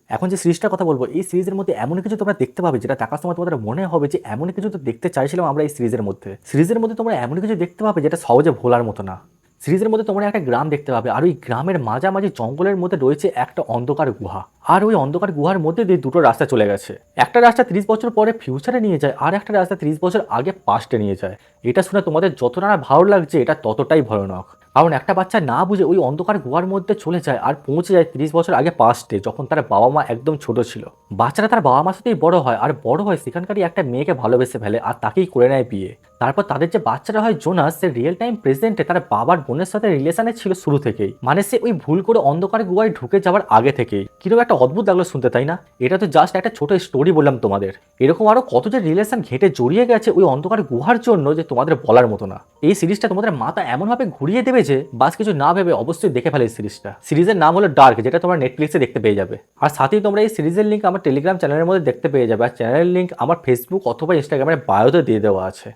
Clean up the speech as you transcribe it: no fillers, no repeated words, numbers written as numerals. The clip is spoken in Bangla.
এখন যে সিরিজটার কথা বলবো, এই সিরিজের মধ্যে এমন কিছু তোমরা দেখতে পাবে যেটা দেখার সময় তোমাদের মনে হবে যে এমন কিছু তো দেখতে চাইছিলাম আমরা এই সিরিজের মধ্যে তোমরা এমন কিছু দেখতে পাবে যেটা সহজে ভোলার মতো না। সিরিজের মধ্যে তোমরা একটা গ্রাম দেখতে পাবে, আর ওই গ্রামের মাঝামাঝি জঙ্গলের মধ্যে রয়েছে একটা অন্ধকার গুহা। আর ওই অন্ধকার গুহার মধ্যে দিয়ে দুটো রাস্তা চলে গেছে। একটা রাস্তা 30 বছর পরে ফিউচারে নিয়ে যায়, আর একটা রাস্তা 30 বছর আগে পাস্টে নিয়ে যায়। এটা শুনে তোমাদের যতটা না ভালো লাগছে, এটা ততটাই ভয়ানক। কারণ একটা বাচ্চা না বুঝে ওই অন্ধকার গুহার মধ্যে চলে যায় আর পৌঁছে যায় 30 বছর আগে পাস্টে, যখন তার বাবা মা একদম ছোট ছিল। বাচ্চারা তার বাবা মার সাথেই বড় হয়, আর বড় হয় সেখানকারই একটা মেয়েকে ভালোবেসে ফেলে আর তাকেই করে নেয় বিয়ে। তারপর তাদের যে বাচ্চারা হয় জোনাস, সে রিয়েল টাইম প্রেজেন্টে তার বাবার বোনের সাথে রিলেশনে ছিল শুরু থেকেই, মানে সে ওই ভুল করে অন্ধকার গুহায় ঢুকে যাওয়ার আগে থেকেই। কিরকম একটা অদ্ভুত লাগলো শুনতে, তাই না? এটা তো জাস্ট একটা ছোট স্টোরি বললাম তোমাদের। এরকম আরো কত যে রিলেশন ঘেটে জড়িয়ে গেছে ওই অন্ধকার গুহার জন্য, যে তোমাদের বলার মতো না। এই সিরিজটা তোমাদের মাথা এমনভাবে ঘুরিয়ে দেবে যে বাস কিছু না ভেবে অবশ্যই দেখে ফেলে এই সিরিজটা। সিরিজের নাম হলো ডার্ক, যেটা তোমরা নেটফ্লিক্সে দেখতে পেয়ে যাবে। আর সাথেই তোমরা এই সিরিজের লিঙ্ক আমার টেলিগ্রাম চ্যানেলের মধ্যে দেখতে পেয়ে যাবে, আর চ্যানেলের লিঙ্ক আমার ফেসবুক অথবা ইনস্টাগ্রামের বায়োতে দিয়ে দেওয়া আছে।